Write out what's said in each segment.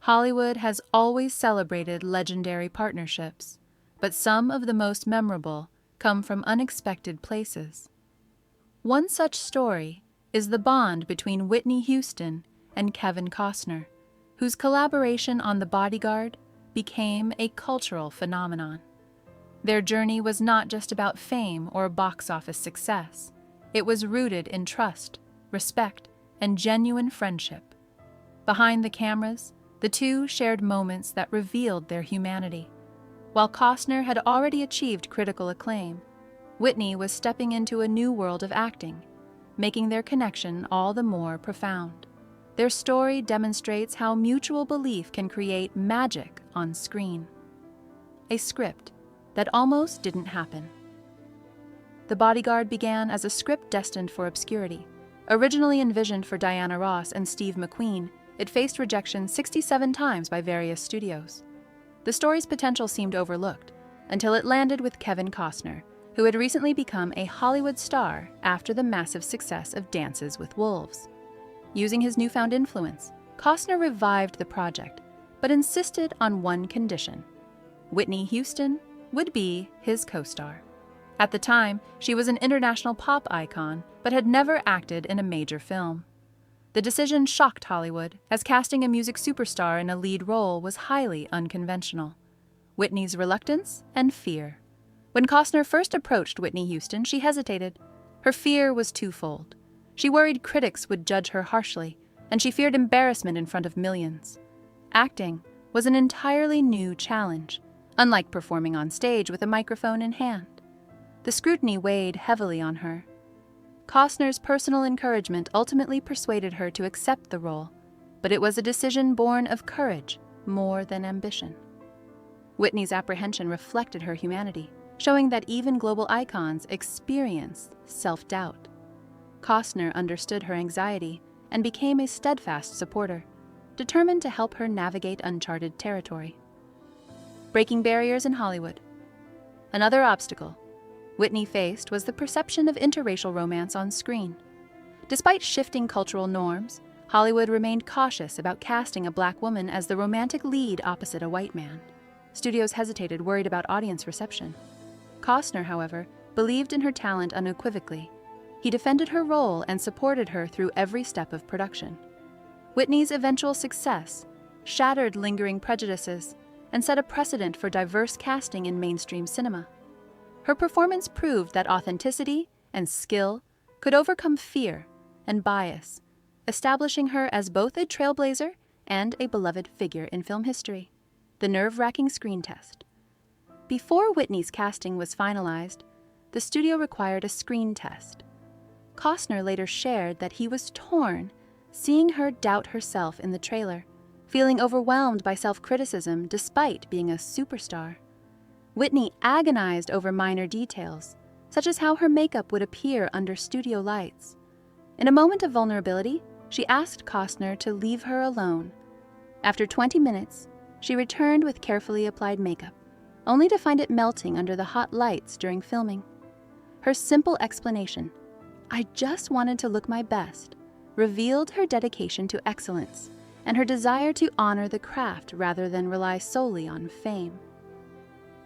Hollywood has always celebrated legendary partnerships, but some of the most memorable come from unexpected places. One such story is the bond between Whitney Houston and Kevin Costner, whose collaboration on The Bodyguard became a cultural phenomenon. Their journey was not just about fame or box office success. It was rooted in trust, respect, and genuine friendship. Behind the cameras, the two shared moments that revealed their humanity. While Costner had already achieved critical acclaim, Whitney was stepping into a new world of acting, making their connection all the more profound. Their story demonstrates how mutual belief can create magic on screen. A script that almost didn't happen. The Bodyguard began as a script destined for obscurity. Originally envisioned for Diana Ross and Steve McQueen, it faced rejection 67 times by various studios. The story's potential seemed overlooked, until it landed with Kevin Costner, who had recently become a Hollywood star after the massive success of Dances with Wolves. Using his newfound influence, Costner revived the project, but insisted on one condition: Whitney Houston would be his co-star. At the time, she was an international pop icon, but had never acted in a major film. The decision shocked Hollywood, as casting a music superstar in a lead role was highly unconventional. Whitney's reluctance and fear. When Costner first approached Whitney Houston, she hesitated. Her fear was twofold. She worried critics would judge her harshly, and she feared embarrassment in front of millions. Acting was an entirely new challenge, unlike performing on stage with a microphone in hand. The scrutiny weighed heavily on her. Costner's personal encouragement ultimately persuaded her to accept the role, but it was a decision born of courage more than ambition. Whitney's apprehension reflected her humanity, showing that even global icons experience self-doubt. Costner understood her anxiety and became a steadfast supporter, determined to help her navigate uncharted territory. Breaking barriers in Hollywood. Another obstacle Whitney faced was the perception of interracial romance on screen. Despite shifting cultural norms, Hollywood remained cautious about casting a black woman as the romantic lead opposite a white man. Studios hesitated, worried about audience reception. Costner, however, believed in her talent unequivocally. He defended her role and supported her through every step of production. Whitney's eventual success shattered lingering prejudices and set a precedent for diverse casting in mainstream cinema. Her performance proved that authenticity and skill could overcome fear and bias, establishing her as both a trailblazer and a beloved figure in film history. The nerve-wracking screen test. Before Whitney's casting was finalized, the studio required a screen test. Costner later shared that he was torn seeing her doubt herself in the trailer, feeling overwhelmed by self-criticism despite being a superstar. Whitney agonized over minor details, such as how her makeup would appear under studio lights. In a moment of vulnerability, she asked Costner to leave her alone. After 20 minutes, she returned with carefully applied makeup, only to find it melting under the hot lights during filming. Her simple explanation, "I just wanted to look my best," revealed her dedication to excellence and her desire to honor the craft rather than rely solely on fame.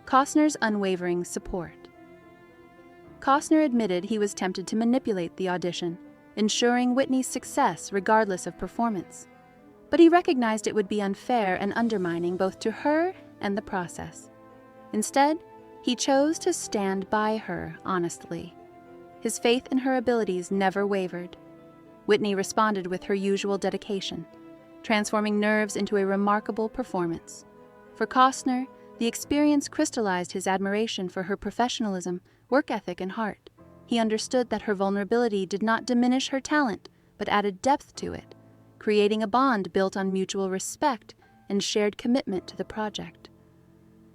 Costner's unwavering support. Costner admitted he was tempted to manipulate the audition, ensuring Whitney's success regardless of performance. But he recognized it would be unfair and undermining both to her and the process. Instead, he chose to stand by her honestly. His faith in her abilities never wavered. Whitney responded with her usual dedication, transforming nerves into a remarkable performance. For Costner, the experience crystallized his admiration for her professionalism, work ethic, and heart. He understood that her vulnerability did not diminish her talent, but added depth to it, creating a bond built on mutual respect and shared commitment to the project.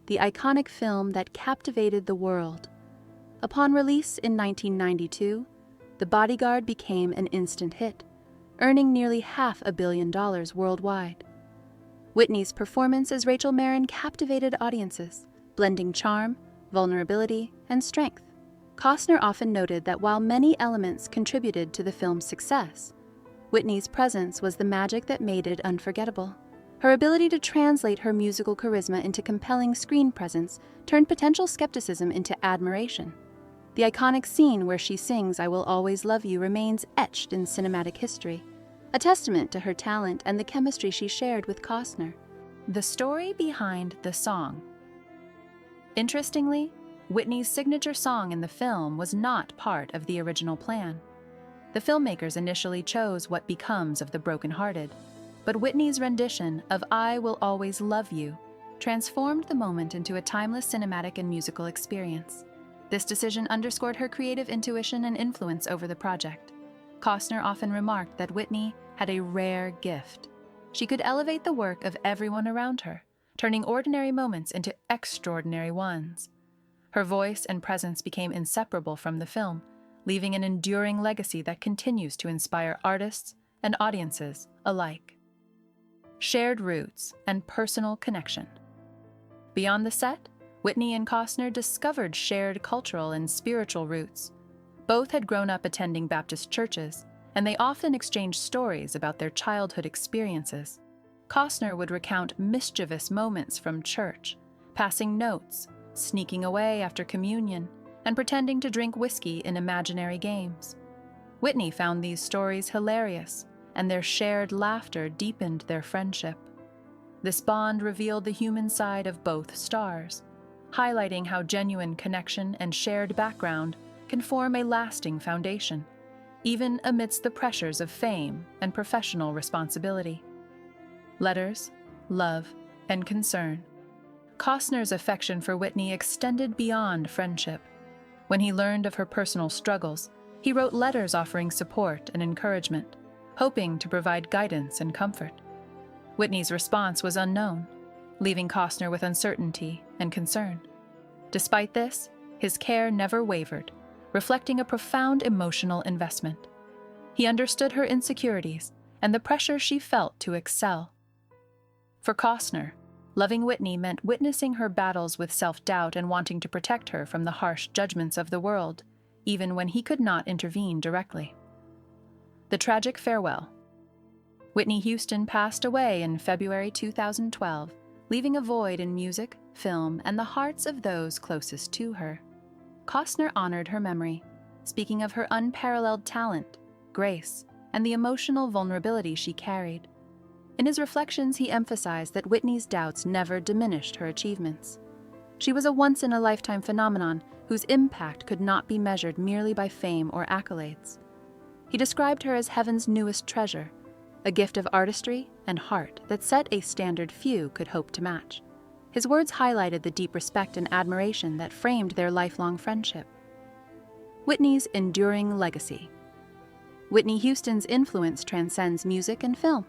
The iconic film that captivated the world. Upon release in 1992, The Bodyguard became an instant hit, earning nearly $500 million worldwide. Whitney's performance as Rachel Marin captivated audiences, blending charm, vulnerability, and strength. Costner often noted that while many elements contributed to the film's success, Whitney's presence was the magic that made it unforgettable. Her ability to translate her musical charisma into compelling screen presence turned potential skepticism into admiration. The iconic scene where she sings "I Will Always Love You" remains etched in cinematic history, a testament to her talent and the chemistry she shared with Costner. The story behind the song. Interestingly, Whitney's signature song in the film was not part of the original plan. The filmmakers initially chose "What Becomes of the Brokenhearted," but Whitney's rendition of "I Will Always Love You" transformed the moment into a timeless cinematic and musical experience. This decision underscored her creative intuition and influence over the project. Costner often remarked that Whitney had a rare gift. She could elevate the work of everyone around her, turning ordinary moments into extraordinary ones. Her voice and presence became inseparable from the film, leaving an enduring legacy that continues to inspire artists and audiences alike. Shared roots and personal connection. Beyond the set, Whitney and Costner discovered shared cultural and spiritual roots. Both had grown up attending Baptist churches, and they often exchanged stories about their childhood experiences. Costner would recount mischievous moments from church, passing notes, sneaking away after communion, and pretending to drink whiskey in imaginary games. Whitney found these stories hilarious, and their shared laughter deepened their friendship. This bond revealed the human side of both stars, highlighting how genuine connection and shared background can form a lasting foundation, even amidst the pressures of fame and professional responsibility. Letters, love, and concern. Costner's affection for Whitney extended beyond friendship. When he learned of her personal struggles, he wrote letters offering support and encouragement, hoping to provide guidance and comfort. Whitney's response was unknown, leaving Costner with uncertainty and concern. Despite this, his care never wavered, reflecting a profound emotional investment. He understood her insecurities and the pressure she felt to excel. For Costner, loving Whitney meant witnessing her battles with self-doubt and wanting to protect her from the harsh judgments of the world, even when he could not intervene directly. The tragic farewell. Whitney Houston passed away in February 2012, leaving a void in music, film, and the hearts of those closest to her. Costner honored her memory, speaking of her unparalleled talent, grace, and the emotional vulnerability she carried. In his reflections, he emphasized that Whitney's doubts never diminished her achievements. She was a once-in-a-lifetime phenomenon whose impact could not be measured merely by fame or accolades. He described her as heaven's newest treasure, a gift of artistry and heart that set a standard few could hope to match. His words highlighted the deep respect and admiration that framed their lifelong friendship. Whitney's enduring legacy. Whitney Houston's influence transcends music and film.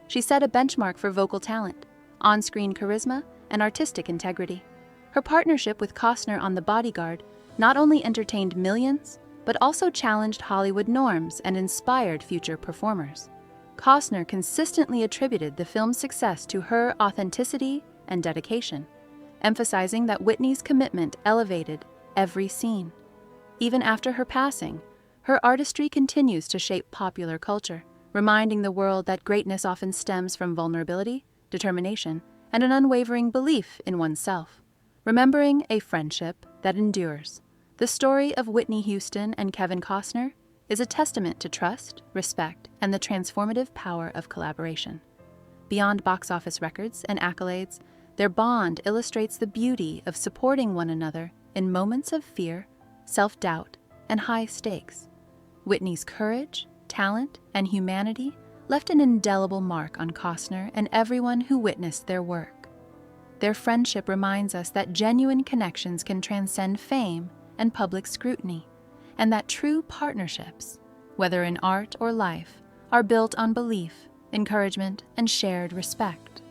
She set a benchmark for vocal talent, on-screen charisma, and artistic integrity. Her partnership with Costner on The Bodyguard not only entertained millions, but also challenged Hollywood norms and inspired future performers. Costner consistently attributed the film's success to her authenticity and dedication, emphasizing that Whitney's commitment elevated every scene. Even after her passing, her artistry continues to shape popular culture, reminding the world that greatness often stems from vulnerability, determination, and an unwavering belief in oneself. Remembering a friendship that endures. The story of Whitney Houston and Kevin Costner is a testament to trust, respect, and the transformative power of collaboration. Beyond box office records and accolades, their bond illustrates the beauty of supporting one another in moments of fear, self-doubt, and high stakes. Whitney's courage, talent, and humanity left an indelible mark on Costner and everyone who witnessed their work. Their friendship reminds us that genuine connections can transcend fame and public scrutiny, and that true partnerships, whether in art or life, are built on belief, encouragement, and shared respect.